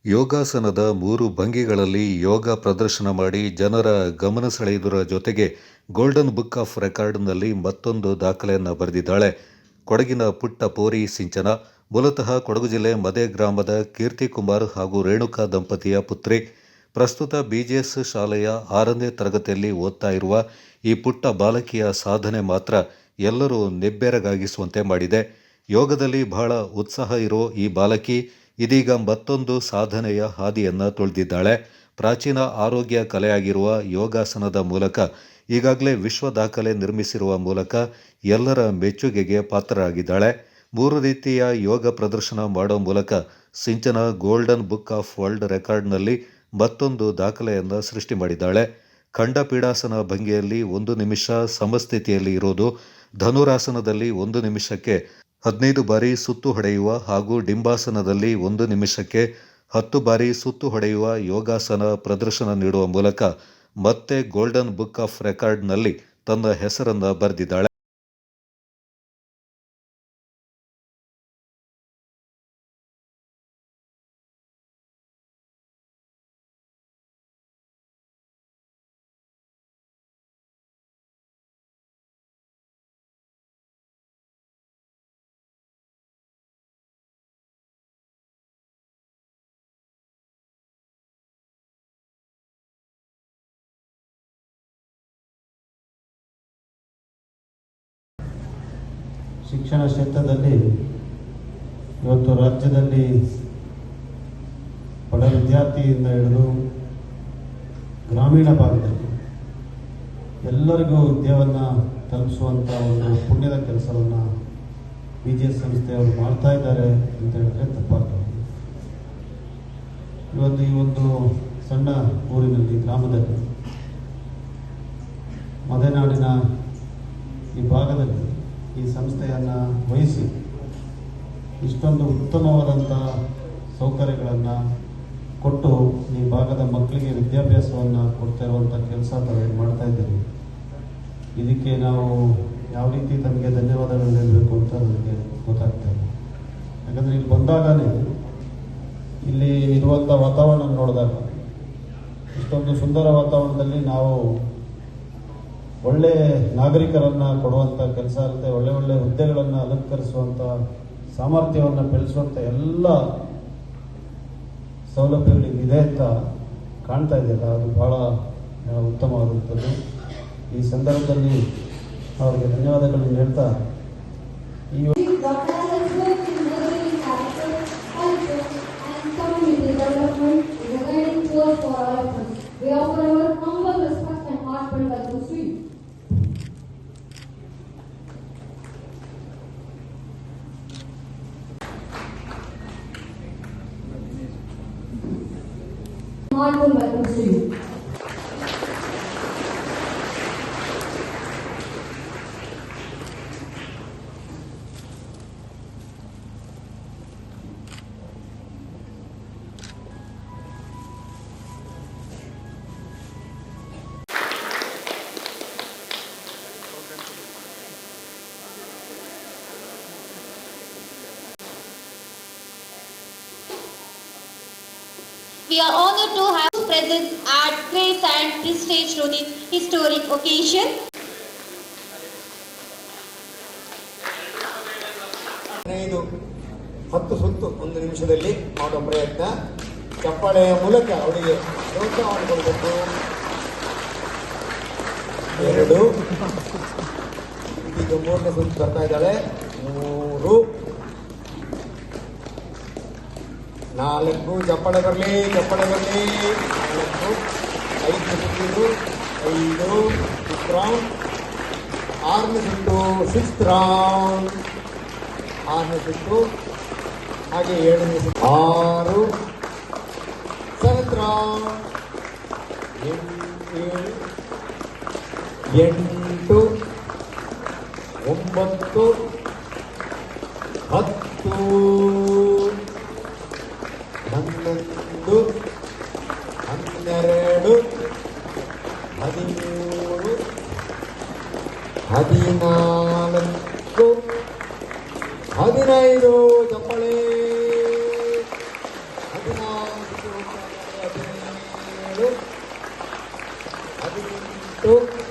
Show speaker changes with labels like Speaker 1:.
Speaker 1: ಯೋಗಾಸನದ 3 ಭಂಗಿಗಳಲ್ಲಿ ಯೋಗ ಪ್ರದರ್ಶನ ಮಾಡಿ ಜನರ ಗಮನ ಸೆಳೆಯುವುದರ ಜೊತೆಗೆ ಗೋಲ್ಡನ್ ಬುಕ್ ಆಫ್ ರೆಕಾರ್ಡ್ನಲ್ಲಿ ಮತ್ತೊಂದು ದಾಖಲೆಯನ್ನು ಬರೆದಿದ್ದಾಳೆ. ಕೊಡಗಿನ ಪುಟ್ಟ ಪೋರಿ ಸಿಂಚನ. ಮೂಲತಃ ಕೊಡಗು ಜಿಲ್ಲೆ ಮದೆ ಗ್ರಾಮದ ಕೀರ್ತಿಕುಮಾರ್ ಹಾಗೂ ರೇಣುಕಾ ದಂಪತಿಯ ಪುತ್ರಿ. ಪ್ರಸ್ತುತ BGS ಶಾಲೆಯ 6ನೇ ತರಗತಿಯಲ್ಲಿ ಓದ್ತಾ ಇರುವ ಈ ಪುಟ್ಟ ಬಾಲಕಿಯ ಸಾಧನೆ ಮಾತ್ರ ಎಲ್ಲರೂ ನಿಬ್ಬೆರಗಾಗಿಸುವಂತೆ ಮಾಡಿದೆ. ಯೋಗದಲ್ಲಿ ಬಹಳ ಉತ್ಸಾಹ ಇರೋ ಈ ಬಾಲಕಿ ಇದೀಗ ಮತ್ತೊಂದು ಸಾಧನೆಯ ಹಾದಿಯನ್ನು ತುಳಿದಿದ್ದಾಳೆ. ಪ್ರಾಚೀನ ಆರೋಗ್ಯ ಕಲೆಯಾಗಿರುವ ಯೋಗಾಸನದ ಮೂಲಕ ಈಗಾಗಲೇ ವಿಶ್ವ ದಾಖಲೆ ನಿರ್ಮಿಸಿರುವ ಮೂಲಕ ಎಲ್ಲರ ಮೆಚ್ಚುಗೆಗೆ ಪಾತ್ರರಾಗಿದ್ದಾಳೆ. 3 ರೀತಿಯ ಯೋಗ ಪ್ರದರ್ಶನ ಮಾಡೋ ಮೂಲಕ ಸಿಂಚನ ಗೋಲ್ಡನ್ ಬುಕ್ ಆಫ್ ವರ್ಲ್ಡ್ ರೆಕಾರ್ಡ್ನಲ್ಲಿ ಮತ್ತೊಂದು ದಾಖಲೆಯನ್ನು ಸೃಷ್ಟಿ ಮಾಡಿದ್ದಾಳೆ. ಖಂಡಪೀಡಾಸನ ಭಂಗಿಯಲ್ಲಿ 1 ನಿಮಿಷ ಸಮಸ್ಥಿತಿಯಲ್ಲಿ ಇರೋದು, ಧನುರಾಸನದಲ್ಲಿ 1 ನಿಮಿಷಕ್ಕೆ 15 ಬಾರಿ ಸುತ್ತು ಹೊಡೆಯುವ ಹಾಗೂ ಡಿಂಬಾಸನದಲ್ಲಿ 1 ನಿಮಿಷಕ್ಕೆ 10 ಬಾರಿ ಸುತ್ತು ಹೊಡೆಯುವ ಯೋಗಾಸನ ಪ್ರದರ್ಶನ ನೀಡುವ ಮೂಲಕ ಮತ್ತೆ ಗೋಲ್ಡನ್ ಬುಕ್ ಆಫ್ ರೆಕಾರ್ಡ್ನಲ್ಲಿ ತನ್ನ ಹೆಸರನ್ನು ಬರೆದಿದ್ದಾಳೆ.
Speaker 2: ಶಿಕ್ಷಣ ಕ್ಷೇತ್ರದಲ್ಲಿ ಇವತ್ತು ರಾಜ್ಯದಲ್ಲಿ ಬಡ ವಿದ್ಯಾರ್ಥಿಯಿಂದ ಹಿಡಿದು ಗ್ರಾಮೀಣ ಭಾಗದಲ್ಲಿ ಎಲ್ಲರಿಗೂ ವಿದ್ಯೆಯನ್ನು ತಲುಪಿಸುವಂಥ ಒಂದು ಪುಣ್ಯದ ಕೆಲಸವನ್ನು BGS ಸಂಸ್ಥೆಯವರು ಮಾಡ್ತಾ ಇದ್ದಾರೆ ಅಂತ ಹೇಳಿದ್ರೆ ತಪ್ಪಾಗ್ತದೆ. ಇವತ್ತು ಈ ಒಂದು ಸಣ್ಣ ಊರಿನಲ್ಲಿ, ಗ್ರಾಮದಲ್ಲಿ, ಮಲೆನಾಡಿನ ಈ ಭಾಗದಲ್ಲಿ ಈ ಸಂಸ್ಥೆಯನ್ನು ವಹಿಸಿ ಇಷ್ಟೊಂದು ಉತ್ತಮವಾದಂಥ ಸೌಕರ್ಯಗಳನ್ನು ಕೊಟ್ಟು ಈ ಭಾಗದ ಮಕ್ಕಳಿಗೆ ವಿದ್ಯಾಭ್ಯಾಸವನ್ನು ಕೊಡ್ತಾ ಇರುವಂಥ ಕೆಲಸ ತಾವೇನು ಮಾಡ್ತಾ ಇದ್ದೀವಿ. ಇದಕ್ಕೆ ನಾವು ಯಾವ ರೀತಿ ತಮಗೆ ಧನ್ಯವಾದಗಳು ಹೇಳಬೇಕು ಅಂತ ನನಗೆ ಗೊತ್ತಾಗ್ತದೆ. ಯಾಕಂದರೆ ಇಲ್ಲಿ ಬಂದಾಗಲೇ ಇಲ್ಲಿ ಇರುವಂಥ ವಾತಾವರಣ ನೋಡಿದಾಗ ಇಷ್ಟೊಂದು ಸುಂದರ ವಾತಾವರಣದಲ್ಲಿ ನಾವು ಒಳ್ಳೆ ನಾಗರಿಕರನ್ನು ಕೊಡುವಂಥ ಕೆಲಸ ಅಲ್ಲದೆ ಒಳ್ಳೆ ಹುದ್ದೆಗಳನ್ನು ಅಲಂಕರಿಸುವಂಥ ಸಾಮರ್ಥ್ಯವನ್ನು ಬೆಳೆಸುವಂಥ ಎಲ್ಲ ಸೌಲಭ್ಯಗಳಿದೆ ಅಂತ ಕಾಣ್ತಾ ಇದೆಯಲ್ಲ, ಅದು ಭಾಳ ಉತ್ತಮವಾದಂಥದ್ದು. ಈ ಸಂದರ್ಭದಲ್ಲಿ ಅವರಿಗೆ ಧನ್ಯವಾದಗಳನ್ನು ಹೇಳ್ತಾ ಈ
Speaker 3: We are honored to have you present at grace and prestige to the historic occasion.
Speaker 4: ಹತ್ತು ಸುತ್ತು 1 ನಿಮಿಷದಲ್ಲಿ ಮಾಡೋ ಪ್ರಯತ್ನ. ಚಪ್ಪಾಳೆಯ ಮೂಲಕ ಅವರಿಗೆ ಪ್ರೋತ್ಸಾಹವನ್ನು ಕೊಡಬೇಕು. 2 ಈಗ 3ನೇ ಸುತ್ತು ಬರ್ತಾ ಇದ್ದಾಳೆ. 3 4 ಚಪ್ಪಾಳೆ ಬರಲಿ 4 5 ಸುತ್ತಿದ್ದು 5 6th ರೌಂಡ್. 6ನೇ ಸುತ್ತು 6th ರೌಂಡ್. 6ನೇ ಸುತ್ತು ಹಾಗೆ 7ನೇ ಸುತ್ತು 6 7th ರೌಂಡ್. 8 9 10 11 12 13 14 15 ಚಪ್ಪಾಳೆ. 16 17, 18,